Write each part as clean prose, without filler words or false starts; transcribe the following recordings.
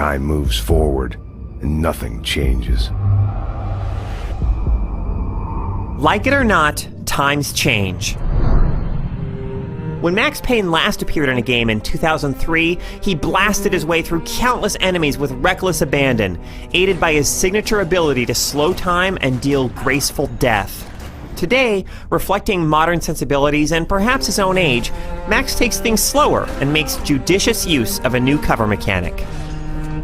Time moves forward, and nothing changes. Like it or not, times change. When Max Payne last appeared in a game in 2003, he blasted his way through countless enemies with reckless abandon, aided by his signature ability to slow time and deal graceful death. Today, reflecting modern sensibilities and perhaps his own age, Max takes things slower and makes judicious use of a new cover mechanic.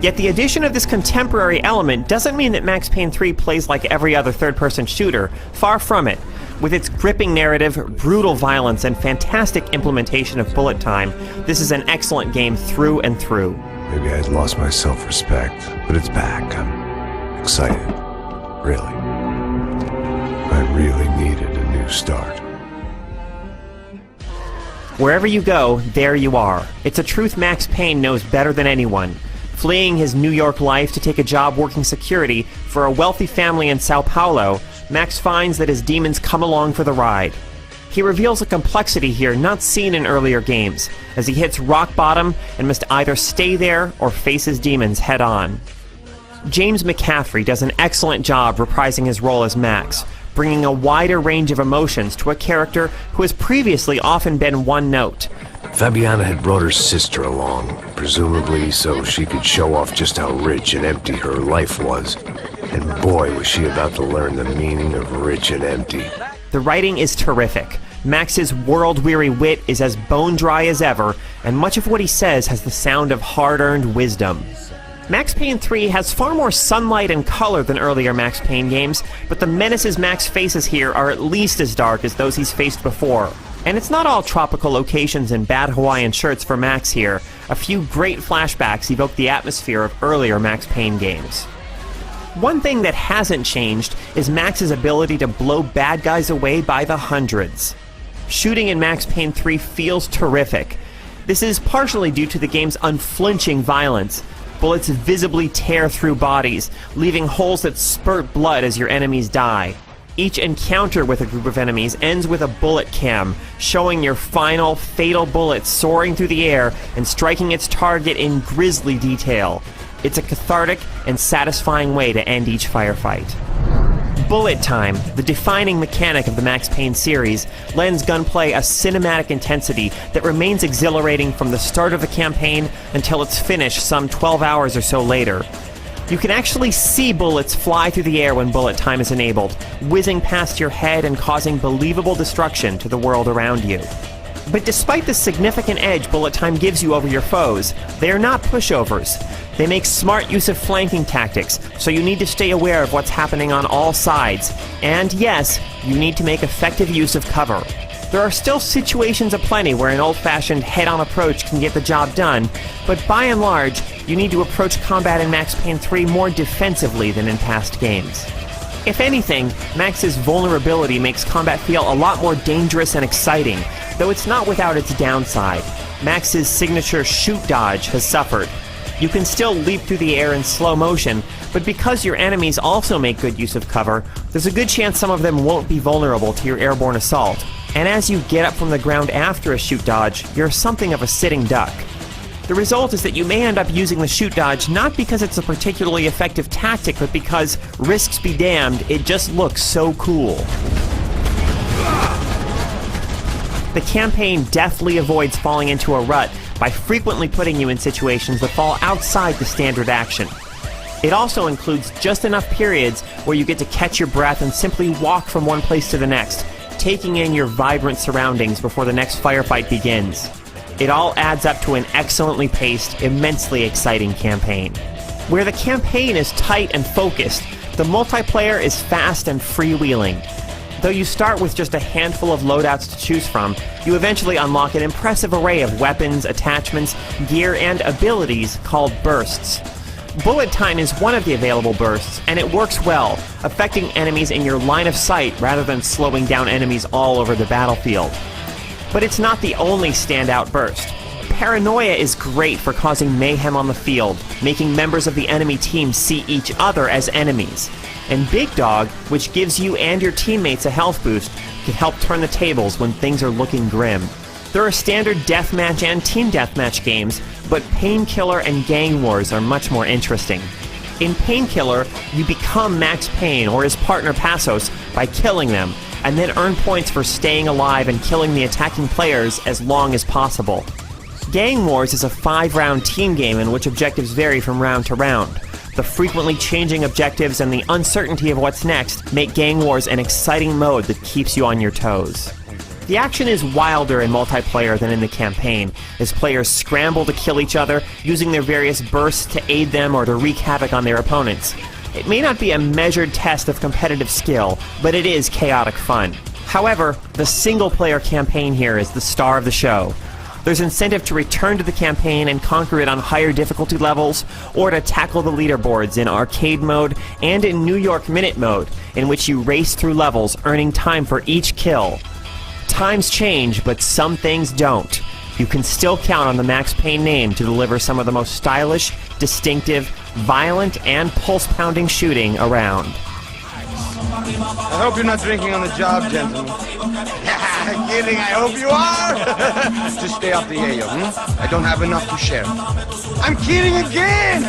Yet the addition of this contemporary element doesn't mean that Max Payne 3 plays like every other third-person shooter. Far from it. With its gripping narrative, brutal violence, and fantastic implementation of bullet time, this is an excellent game through and through. Maybe I'd lost my self-respect, but it's back. I'm excited. Really. I really needed a new start. Wherever you go, there you are. It's a truth Max Payne knows better than anyone. Fleeing his New York life to take a job working security for a wealthy family in Sao Paulo, Max finds that his demons come along for the ride. He reveals a complexity here not seen in earlier games, as he hits rock bottom and must either stay there or face his demons head on. James McCaffrey does an excellent job reprising his role as Max, bringing a wider range of emotions to a character who has previously often been one note. Fabiana had brought her sister along, presumably so she could show off just how rich and empty her life was. And boy, was she about to learn the meaning of rich and empty. The writing is terrific. Max's world-weary wit is as bone-dry as ever, and much of what he says has the sound of hard-earned wisdom. Max Payne 3 has far more sunlight and color than earlier Max Payne games, but the menaces Max faces here are at least as dark as those he's faced before. And it's not all tropical locations and bad Hawaiian shirts for Max here. A few great flashbacks evoke the atmosphere of earlier Max Payne games. One thing that hasn't changed is Max's ability to blow bad guys away by the hundreds. Shooting in Max Payne 3 feels terrific. This is partially due to the game's unflinching violence. Bullets visibly tear through bodies, leaving holes that spurt blood as your enemies die. Each encounter with a group of enemies ends with a bullet cam, showing your final, fatal bullet soaring through the air and striking its target in grisly detail. It's a cathartic and satisfying way to end each firefight. Bullet time, the defining mechanic of the Max Payne series, lends gunplay a cinematic intensity that remains exhilarating from the start of the campaign until its finish some 12 hours or so later. You can actually see bullets fly through the air when bullet time is enabled, whizzing past your head and causing believable destruction to the world around you. But despite the significant edge bullet time gives you over your foes, they are not pushovers. They make smart use of flanking tactics, so you need to stay aware of what's happening on all sides. And yes, you need to make effective use of cover. There are still situations aplenty where an old-fashioned head-on approach can get the job done, but by and large, you need to approach combat in Max Payne 3 more defensively than in past games. If anything, Max's vulnerability makes combat feel a lot more dangerous and exciting, though it's not without its downside. Max's signature shoot dodge has suffered. You can still leap through the air in slow motion, but because your enemies also make good use of cover, there's a good chance some of them won't be vulnerable to your airborne assault. And as you get up from the ground after a shoot dodge, you're something of a sitting duck. The result is that you may end up using the shoot dodge not because it's a particularly effective tactic, but because, risks be damned, it just looks so cool. The campaign deftly avoids falling into a rut by frequently putting you in situations that fall outside the standard action. It also includes just enough periods where you get to catch your breath and simply walk from one place to the next, taking in your vibrant surroundings before the next firefight begins. It all adds up to an excellently paced, immensely exciting campaign. Where the campaign is tight and focused, the multiplayer is fast and freewheeling. Though you start with just a handful of loadouts to choose from, you eventually unlock an impressive array of weapons, attachments, gear, and abilities called bursts. Bullet time is one of the available bursts, and it works well, affecting enemies in your line of sight rather than slowing down enemies all over the battlefield. But it's not the only standout burst. Paranoia is great for causing mayhem on the field, making members of the enemy team see each other as enemies. And Big Dog, which gives you and your teammates a health boost, can help turn the tables when things are looking grim. There are standard deathmatch and team deathmatch games, but Painkiller and Gang Wars are much more interesting. In Painkiller, you become Max Payne or his partner Passos by killing them, and then earn points for staying alive and killing the attacking players as long as possible. Gang Wars is a 5-round team game in which objectives vary from round to round. The frequently changing objectives and the uncertainty of what's next make Gang Wars an exciting mode that keeps you on your toes. The action is wilder in multiplayer than in the campaign, as players scramble to kill each other, using their various bursts to aid them or to wreak havoc on their opponents. It may not be a measured test of competitive skill, but it is chaotic fun. However, the single-player campaign here is the star of the show. There's incentive to return to the campaign and conquer it on higher difficulty levels, or to tackle the leaderboards in arcade mode and in New York Minute mode, in which you race through levels, earning time for each kill. Times change, but some things don't. You can still count on the Max Payne name to deliver some of the most stylish, distinctive, violent, and pulse-pounding shooting around. I hope you're not drinking on the job, gentlemen. Kidding, I hope you are! Just stay off the yayo, I don't have enough to share. I'm kidding again!